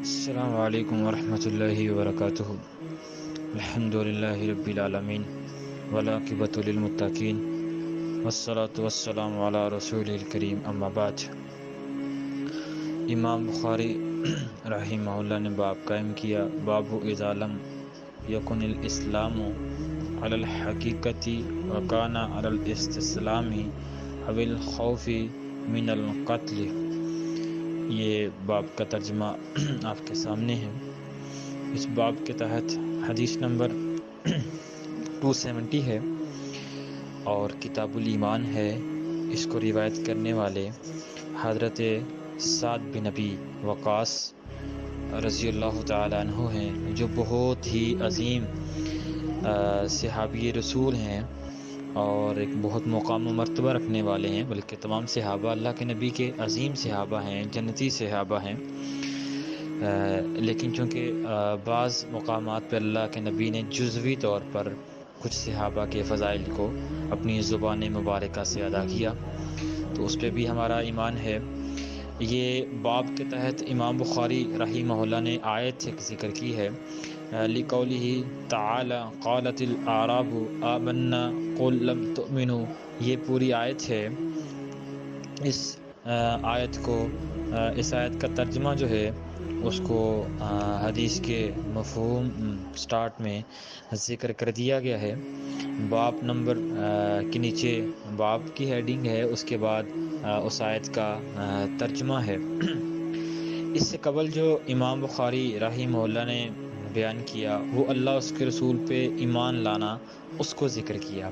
السلام علیکم ورحمۃ اللہ وبرکاتہ۔ الحمد للہ رب العالمین والعاقبۃ للمتقین والصلاۃ والسلام علی رسول الکریم، اما بعد۔ امام بخاری رحمہ اللہ نے باب قائم کیا، باب اذا لم یکن الاسلام علی الحقیقت وکان علی الاستسلام او الخوف من القتل۔ یہ باب کا ترجمہ آپ کے سامنے ہے۔ اس باب کے تحت حدیث نمبر 270 ہے اور کتاب الایمان ہے۔ اس کو روایت کرنے والے حضرت سعد بن ابی وقاص رضی اللہ تعالی عنہ ہیں، جو بہت ہی عظیم صحابی رسول ہیں اور ایک بہت مقام و مرتبہ رکھنے والے ہیں، بلکہ تمام صحابہ اللہ کے نبی کے عظیم صحابہ ہیں، جنتی صحابہ ہیں۔ لیکن چونکہ بعض مقامات پر اللہ کے نبی نے جزوی طور پر کچھ صحابہ کے فضائل کو اپنی زبان مبارکہ سے ادا کیا، تو اس پہ بھی ہمارا ایمان ہے۔ یہ باب کے تحت امام بخاری رحمہ اللہ نے آیت ایک ذکر کی ہے، لقولہ تعالی قالت الاعراب آمنا قل لم تؤمنوا۔ یہ پوری آیت ہے۔ اس آیت کا ترجمہ جو ہے اس کو حدیث کے مفہوم سٹارٹ میں ذکر کر دیا گیا ہے۔ باب نمبر کے نیچے باب کی ہیڈنگ ہے، اس کے بعد اس آیت کا ترجمہ ہے۔ اس سے قبل جو امام بخاری رحمہ اللہ نے بیان کیا وہ اللہ اس کے رسول پہ ایمان لانا، اس کو ذکر کیا۔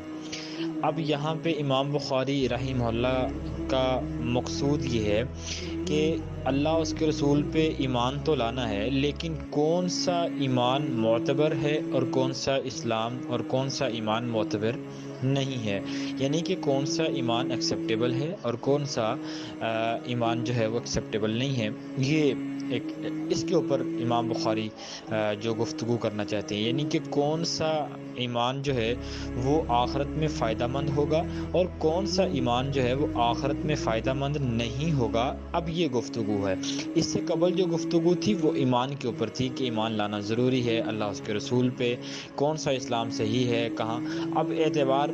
اب یہاں پہ امام بخاری رحمہ اللہ کا مقصود یہ ہے کہ اللہ اس کے رسول پہ ایمان تو لانا ہے، لیکن کون سا ایمان معتبر ہے اور کون سا اسلام اور کون سا ایمان معتبر نہیں ہے، یعنی کہ کون سا ایمان ایکسیپٹیبل ہے اور کون سا ایمان جو ہے وہ ایکسیپٹیبل نہیں ہے۔ یہ اس کے اوپر امام بخاری جو گفتگو کرنا چاہتے ہیں، یعنی کہ کون سا ایمان جو ہے وہ آخرت میں فائدہ مند ہوگا اور کون سا ایمان جو ہے وہ آخرت میں فائدہ مند نہیں ہوگا۔ اب یہ گفتگو ہے۔ اس سے قبل جو گفتگو تھی وہ ایمان کے اوپر تھی کہ ایمان لانا ضروری ہے اللہ اس کے رسول پہ، کون سا اسلام صحیح ہے کہاں۔ اب اعتبار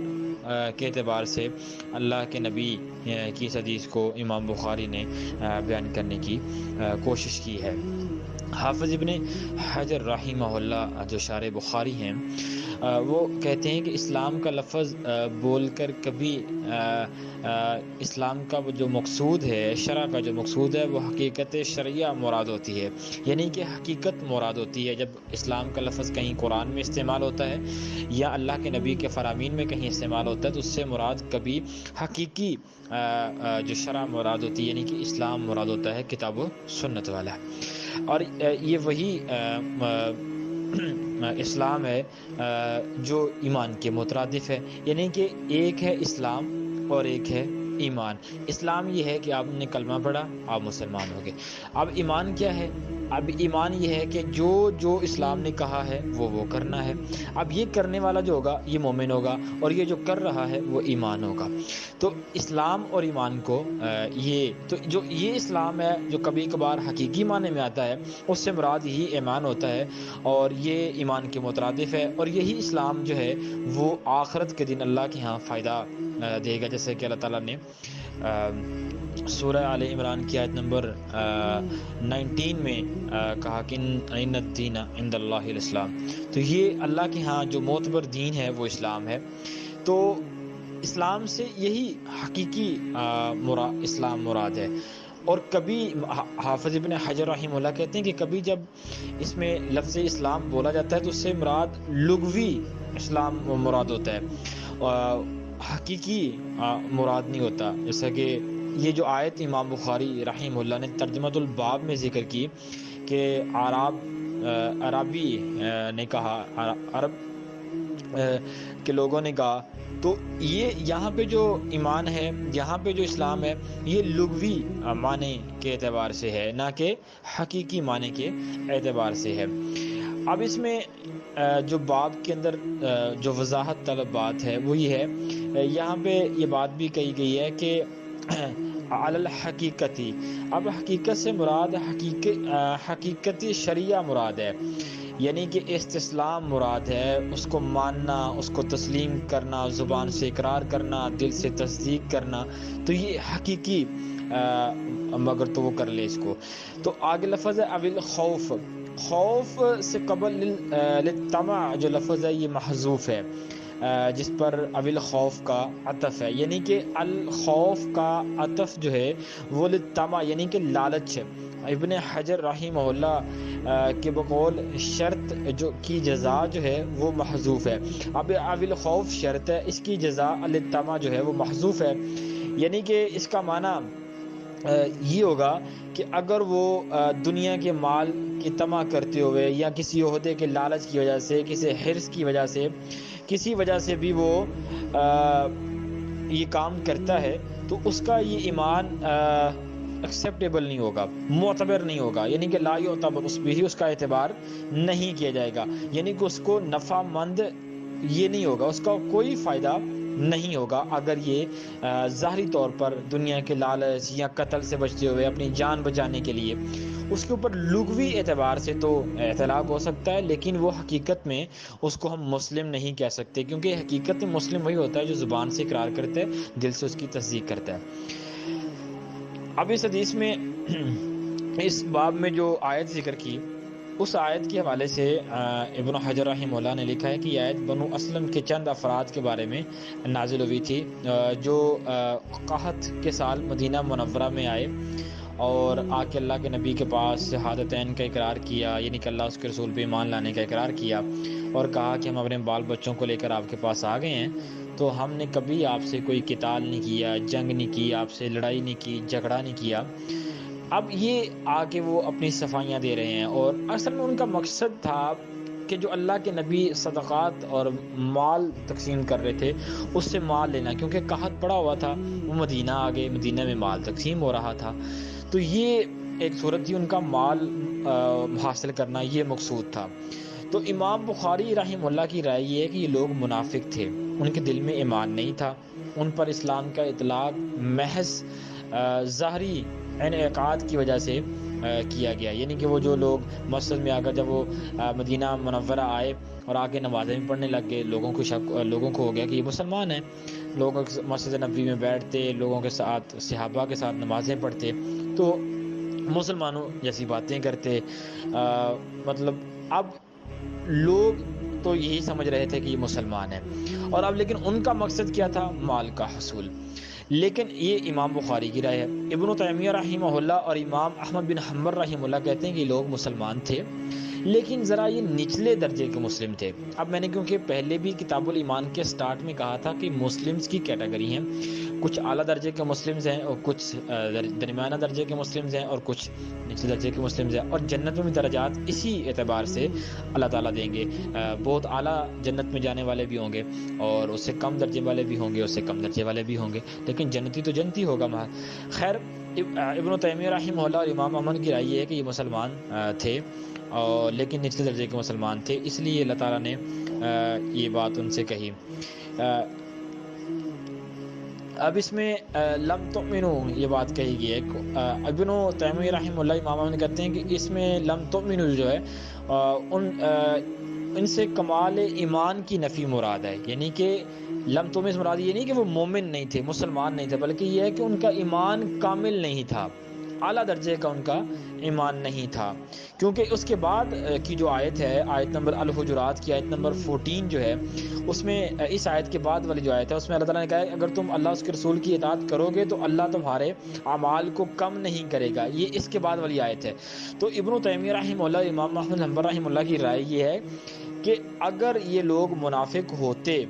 کے اعتبار سے اللہ کے نبی کی اس حدیث کو امام بخاری نے بیان کرنے کی کوشش کی ہے۔ حافظ ابن حجر رحمہ اللہ جو شارح بخاری ہیں، وہ کہتے ہیں کہ اسلام کا لفظ بول کر کبھی اسلام کا جو مقصود ہے، شرع کا جو مقصود ہے، وہ حقیقت شرعیہ مراد ہوتی ہے، یعنی کہ حقیقت مراد ہوتی ہے۔ جب اسلام کا لفظ کہیں قرآن میں استعمال ہوتا ہے یا اللہ کے نبی کے فرامین میں کہیں استعمال ہوتا ہے تو اس سے مراد کبھی حقیقی جو شرع مراد ہوتی ہے، یعنی کہ اسلام مراد ہوتا ہے، کتاب و سنت والا۔ اور یہ وہی اسلام ہے جو ایمان کے مترادف ہے، یعنی کہ ایک ہے اسلام اور ایک ہے ایمان۔ اسلام یہ ہے کہ آپ نے کلمہ پڑھا، آپ مسلمان ہو گئے۔ اب ایمان کیا ہے؟ اب ایمان یہ ہے کہ جو اسلام نے کہا ہے وہ کرنا ہے۔ اب یہ کرنے والا جو ہوگا یہ مومن ہوگا، اور یہ جو کر رہا ہے وہ ایمان ہوگا۔ تو اسلام اور ایمان کو یہ اسلام ہے جو کبھی کبھار حقیقی معنی میں آتا ہے، اس سے مراد ہی ایمان ہوتا ہے، اور یہ ایمان کے مترادف ہے۔ اور یہی اسلام جو ہے وہ آخرت کے دن اللہ کے ہاں فائدہ دے گا، جیسے کہ اللہ تعالیٰ نے سورہ آل عمران کی آیت نمبر 19 میں کہا کہ ان الدین عند اللہ الاسلام۔ تو یہ اللہ کے ہاں جو معتبر دین ہے وہ اسلام ہے۔ تو اسلام سے یہی حقیقی اسلام مراد ہے۔ اور کبھی حافظ ابن حجر رحمہ اللہ کہتے ہیں کہ کبھی جب اس میں لفظ اسلام بولا جاتا ہے تو اس سے مراد لغوی اسلام مراد ہوتا ہے، حقیقی مراد نہیں ہوتا۔ جیسا کہ یہ جو آیت امام بخاری رحمہ اللہ نے ترجمۃ الباب میں ذکر کی کہ عربی نے کہا، عرب کے لوگوں نے کہا، تو یہ یہاں پہ جو ایمان ہے، یہاں پہ جو اسلام ہے، یہ لغوی معنی کے اعتبار سے ہے، نہ کہ حقیقی معنی کے اعتبار سے ہے۔ اب اس میں جو باب کے اندر جو وضاحت طلب بات ہے وہ یہ ہے، یہاں پہ یہ بات بھی کہی گئی ہے کہ علی الحقیقتی، اب حقیقت سے مراد حقیقتی شریعہ مراد ہے، یعنی کہ استسلام مراد ہے، اس کو ماننا، اس کو تسلیم کرنا، زبان سے اقرار کرنا، دل سے تصدیق کرنا، تو یہ حقیقی مگر تو وہ کر لے اس کو۔ تو آگے لفظ ہے اول خوف، خوف سے قبل للطمع جو لفظ ہے یہ محذوف ہے، جس پر اول خوف کا عطف ہے، یعنی کہ الخوف کا عطف جو ہے وہ للطمع یعنی کہ لالچ ہے۔ ابن حجر رحمہ اللہ کے بقول شرط جو کی جزا جو ہے وہ محذوف ہے، اب اول خوف شرط ہے، اس کی جزا للطمع جو ہے وہ محذوف ہے، یعنی کہ اس کا معنی یہ ہوگا کہ اگر وہ دنیا کے مال کی طمع کرتے ہوئے یا کسی عہدے کے لالچ کی وجہ سے، کسی حرص کی وجہ سے، کسی وجہ سے بھی وہ یہ کام کرتا ہے تو اس کا یہ ایمان ایکسیپٹیبل نہیں ہوگا، معتبر نہیں ہوگا، یعنی کہ لا یعتبر، اس بھی اس کا اعتبار نہیں کیا جائے گا، یعنی کہ اس کو نفع مند یہ نہیں ہوگا، اس کا کوئی فائدہ نہیں ہوگا اگر یہ ظاہری طور پر دنیا کے لالچ یا قتل سے بچتے ہوئے اپنی جان بچانے کے لیے، اس کے اوپر لغوی اعتبار سے تو اطلاق ہو سکتا ہے، لیکن وہ حقیقت میں اس کو ہم مسلم نہیں کہہ سکتے، کیونکہ حقیقت میں مسلم وہی ہوتا ہے جو زبان سے اقرار کرتا ہے، دل سے اس کی تصدیق کرتا ہے۔ اب اس حدیث میں اس باب میں جو آیت ذکر کی، اس آیت کے حوالے سے ابن حجر رحمہ اللہ نے لکھا ہے کہ یہ آیت بنو اسلم کے چند افراد کے بارے میں نازل ہوئی تھی جو قحط کے سال مدینہ منورہ میں آئے اور آ کے اللہ کے نبی کے پاس شہادتین کا اقرار کیا، یعنی کہ اللہ اس کے رسول پہ ایمان لانے کا اقرار کیا، اور کہا کہ ہم اپنے بال بچوں کو لے کر آپ کے پاس آ گئے ہیں، تو ہم نے کبھی آپ سے کوئی قتال نہیں کیا، جنگ نہیں کی، آپ سے لڑائی نہیں کی، جھگڑا نہیں کیا۔ اب یہ آ کے وہ اپنی صفائیاں دے رہے ہیں، اور اصل میں ان کا مقصد تھا کہ جو اللہ کے نبی صدقات اور مال تقسیم کر رہے تھے اس سے مال لینا، کیونکہ قحط پڑا ہوا تھا، وہ مدینہ آ گئے، مدینہ میں مال تقسیم ہو رہا تھا، تو یہ ایک صورت تھی، ان کا مال حاصل کرنا یہ مقصود تھا۔ تو امام بخاری رحمہ اللہ کی رائے یہ ہے کہ یہ لوگ منافق تھے، ان کے دل میں ایمان نہیں تھا، ان پر اسلام کا اطلاق محض ظاہری انعقاد کی وجہ سے کیا گیا، یعنی کہ وہ جو لوگ مسجد میں آ کر جب وہ مدینہ منورہ آئے اور آگے نمازیں بھی پڑھنے لگ گئے، لوگوں کو ہو گیا کہ یہ مسلمان ہیں، لوگوں مسجد نبوی میں بیٹھتے، لوگوں کے ساتھ صحابہ کے ساتھ نمازیں پڑھتے، تو مسلمانوں جیسی باتیں کرتے، مطلب اب لوگ تو یہی سمجھ رہے تھے کہ یہ مسلمان ہیں، اور اب لیکن ان کا مقصد کیا تھا؟ مال کا حصول۔ لیکن یہ امام بخاری کی رائے ہے۔ ابن تیمیہ رحمہ اللہ اور امام احمد بن حنبل رحمہ اللہ کہتے ہیں کہ یہ لوگ مسلمان تھے، لیکن ذرا یہ نچلے درجے کے مسلم تھے۔ اب میں نے کیونکہ پہلے بھی کتاب الایمان کے سٹارٹ میں کہا تھا کہ مسلمز کی کیٹیگری ہیں، کچھ اعلیٰ درجے کے مسلمز ہیں اور کچھ درمیانہ درجے کے مسلمز ہیں اور کچھ نچلے درجے کے مسلمز ہیں، اور جنت میں بھی درجات اسی اعتبار سے اللہ تعالیٰ دیں گے، بہت اعلیٰ جنت میں جانے والے بھی ہوں گے اور اس سے کم درجے والے بھی ہوں گے، اس سے کم درجے والے بھی ہوں گے، لیکن جنتی تو جنتی ہوگا۔ خیر، ابن تیمیہ رحمہ اللہ اور امام احمد کی رائے یہ ہے کہ یہ مسلمان تھے اور لیکن نچلے درجے کے مسلمان تھے، اس لیے اللہ تعالیٰ نے یہ بات ان سے کہی۔ اب اس میں لم تؤمنوا یہ بات کہی گئی ہے، ابن تیمیہ رحمہ اللہ امام احمد کہتے ہیں کہ اس میں لم تؤمنوا جو ہے ان سے کمال ایمان کی نفی مراد ہے، یعنی کہ لم تؤمن مراد یہ نہیں کہ وہ مومن نہیں تھے، مسلمان نہیں تھے، بلکہ یہ ہے کہ ان کا ایمان کامل نہیں تھا، اعلیٰ درجے کا ان کا ایمان نہیں تھا، کیونکہ اس کے بعد کی جو آیت ہے، آیت نمبر الحجرات کی آیت نمبر 14 جو ہے، اس میں اس آیت کے بعد والی جو آیت ہے اس میں اللہ تعالیٰ نے کہا ہے اگر تم اللہ اس کے رسول کی اطاعت کرو گے تو اللہ تمہارے اعمال کو کم نہیں کرے گا، یہ اس کے بعد والی آیت ہے۔ تو ابن تیمیہ رحمہ اللہ، امام احمد حنبل رحمہ اللہ کی رائے یہ ہے کہ اگر یہ لوگ منافق ہوتے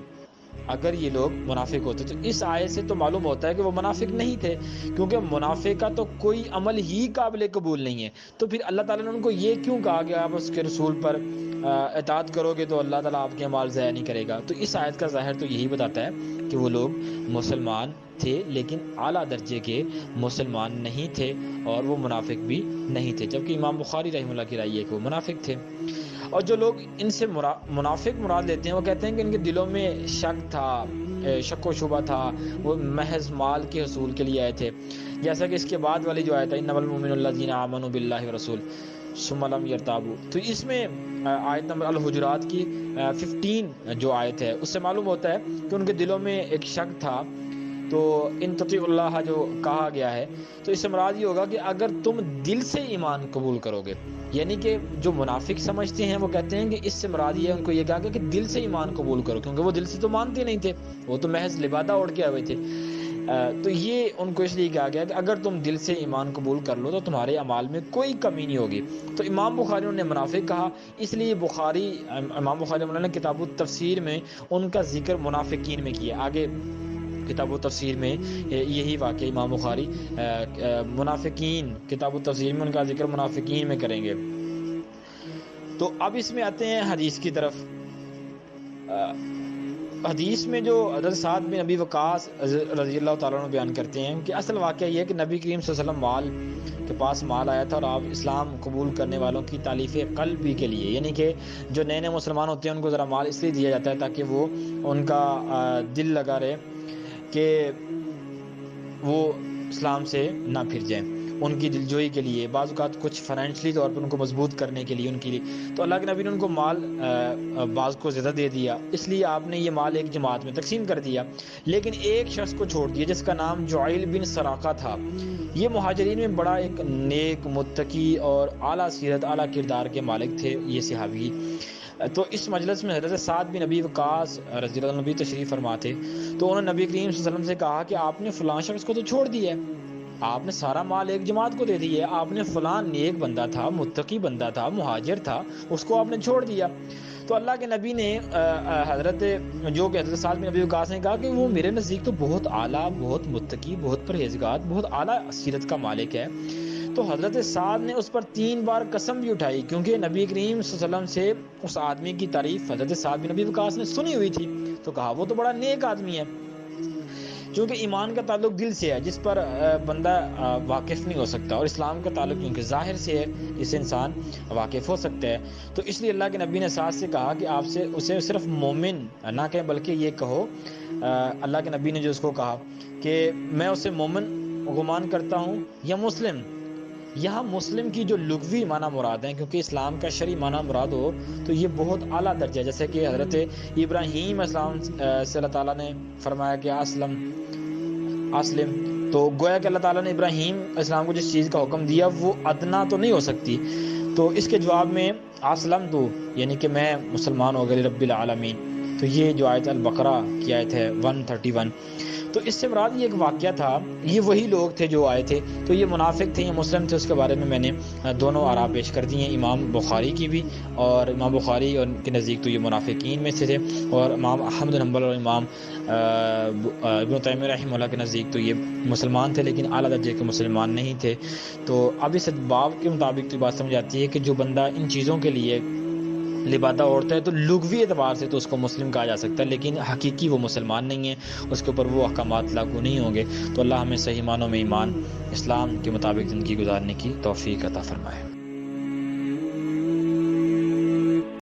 تو اس آیت سے تو معلوم ہوتا ہے کہ وہ منافق نہیں تھے، کیونکہ منافق کا تو کوئی عمل ہی قابل قبول نہیں ہے، تو پھر اللہ تعالیٰ نے ان کو یہ کیوں کہا کہ آپ اس کے رسول پر اطاعت کرو گے تو اللہ تعالیٰ آپ کے اعمال ضائع نہیں کرے گا؟ تو اس آیت کا ظاہر تو یہی بتاتا ہے کہ وہ لوگ مسلمان تھے لیکن اعلیٰ درجے کے مسلمان نہیں تھے اور وہ منافق بھی نہیں تھے، جبکہ امام بخاری رحمہ اللہ کی رائے ہے کہ وہ منافق تھے۔ اور جو لوگ ان سے منافق مراد لیتے ہیں وہ کہتے ہیں کہ ان کے دلوں میں شک تھا، شک و شبہ تھا، وہ محض مال کے حصول کے لیے آئے تھے، جیسا کہ اس کے بعد والی جو آیت ہے انما المؤمنون الذین آمنوا باللہ ورسول ثم لم یرتابوا، تو اس میں آیت نمبر الحجرات کی 15 جو آیت ہے اس سے معلوم ہوتا ہے کہ ان کے دلوں میں ایک شک تھا۔ تو ان تطیعوا اللہ جو کہا گیا ہے تو اس سے مراد یہ ہوگا کہ اگر تم دل سے ایمان قبول کرو گے، یعنی کہ جو منافق سمجھتے ہیں وہ کہتے ہیں کہ اس سے مراد یہ ان کو یہ کہا گیا کہ دل سے ایمان قبول کرو، کیونکہ وہ دل سے تو مانتے نہیں تھے، وہ تو محض لبادہ اوڑھ کے آئے تھے۔ تو یہ ان کو اس لیے کہا گیا کہ اگر تم دل سے ایمان قبول کر لو تو تمہارے اعمال میں کوئی کمی نہیں ہوگی۔ تو امام بخاری نے منافق کہا، اس لیے امام بخاری نے کتاب التفسیر میں ان کا ذکر منافقین میں کیا۔ آگے کتاب التفسیر میں یہی واقعہ امام بخاری منافقین، کتاب التفسیر میں ان کا ذکر منافقین میں کریں گے۔ تو اب اس میں آتے ہیں حدیث کی طرف۔ حدیث میں جو حضرت سعد بن ابی وقاص رضی اللہ تعالیٰ عنہ بیان کرتے ہیں کہ اصل واقعہ یہ ہے کہ نبی کریم صلی اللہ علیہ وسلم کے پاس مال آیا تھا اور آپ اسلام قبول کرنے والوں کی تالیف قلبی کے لیے، یعنی کہ جو نئے نئے مسلمان ہوتے ہیں ان کو ذرا مال اس لیے دیا جاتا ہے تاکہ وہ ان کا دل لگا رہے کہ وہ اسلام سے نہ پھر جائیں، ان کی دلجوئی کے لیے، بعض اوقات کچھ فائنینشلی طور پر ان کو مضبوط کرنے کے لیے ان کے لیے۔ تو اللہ کے نبی نے ان کو مال بعض کو زیادہ دے دیا، اس لیے آپ نے یہ مال ایک جماعت میں تقسیم کر دیا، لیکن ایک شخص کو چھوڑ دیا جس کا نام جعیل بن سراقہ تھا۔ یہ مہاجرین میں بڑا ایک نیک، متقی اور اعلیٰ سیرت، اعلیٰ کردار کے مالک تھے یہ صحابی۔ تو اس مجلس میں حضرت سعد بن ابی وقاص رضی اللہ عنہ تشریف فرما تھے، تو انہوں نے نبی کریم صلی اللہ علیہ وسلم سے کہا کہ آپ نے فلاں شخص کو تو چھوڑ دیا ہے، آپ نے سارا مال ایک جماعت کو دے دیا ہے، آپ نے فلاں نیک بندہ تھا، متقی بندہ تھا، مہاجر تھا، اس کو آپ نے چھوڑ دیا۔ تو اللہ کے نبی نے حضرت سعد بن ابی وقاص نے کہا کہ وہ میرے نزدیک تو بہت اعلیٰ، بہت متقی، بہت پرہیزگار، بہت اعلیٰ سیرت کا مالک ہے۔ تو حضرت سعد نے اس پر 3 بار قسم بھی اٹھائی، کیونکہ نبی کریم صلی اللہ علیہ وسلم سے اس آدمی کی تعریف حضرت سعد بن ابی وقاص نے سنی ہوئی تھی، تو کہا وہ تو بڑا نیک آدمی ہے، کیونکہ ایمان کا تعلق دل سے ہے جس پر بندہ واقف نہیں ہو سکتا، اور اسلام کا تعلق کیونکہ ظاہر سے ہے اس سے انسان واقف ہو سکتا ہے۔ تو اس لیے اللہ کے نبی نے سعد سے کہا کہ آپ سے اسے صرف مومن نہ کہیں بلکہ یہ کہو، اللہ کے نبی نے جو اس کو کہا کہ میں اسے مومن گمان کرتا ہوں یا مسلم۔ یہاں مسلم کی جو لغوی معنی مراد ہیں، کیونکہ اسلام کا شرعی معنی مراد ہو تو یہ بہت اعلیٰ درجہ ہے، جیسے کہ حضرت ابراہیم اسلام سے اللہ تعالیٰ نے فرمایا کہ اسلم، تو گویا کہ اللہ تعالیٰ نے ابراہیم اسلام کو جس چیز کا حکم دیا وہ ادنا تو نہیں ہو سکتی، تو اس کے جواب میں اسلم تو یعنی کہ میں مسلمان ہو گئے رب العالمین۔ تو یہ جو آیت البقرہ کی آیت ہے 131، تو اس سے مراد یہ ایک واقعہ تھا، یہ وہی لوگ تھے جو آئے تھے، تو یہ منافق تھے یا مسلم تھے، اس کے بارے میں نے دونوں آراء پیش کر دی ہیں، امام بخاری کی بھی، اور امام بخاری اور ان کے نزدیک تو یہ منافقین میں سے تھے، اور امام احمد بن حنبل اور امام ابن تیمیہ رحمہ اللہ کے نزدیک تو یہ مسلمان تھے لیکن اعلیٰ درجے کے مسلمان نہیں تھے۔ تو اب اس باب کے مطابق تو بات سمجھ آتی ہے کہ جو بندہ ان چیزوں کے لیے لبادہ اوڑھتا ہے تو لغوی اعتبار سے تو اس کو مسلم کہا جا سکتا ہے، لیکن حقیقی وہ مسلمان نہیں ہے، اس کے اوپر وہ احکامات لاگو نہیں ہوں گے۔ تو اللہ ہمیں صحیح معنوں میں ایمان اسلام کے مطابق زندگی گزارنے کی توفیق عطا فرمائے۔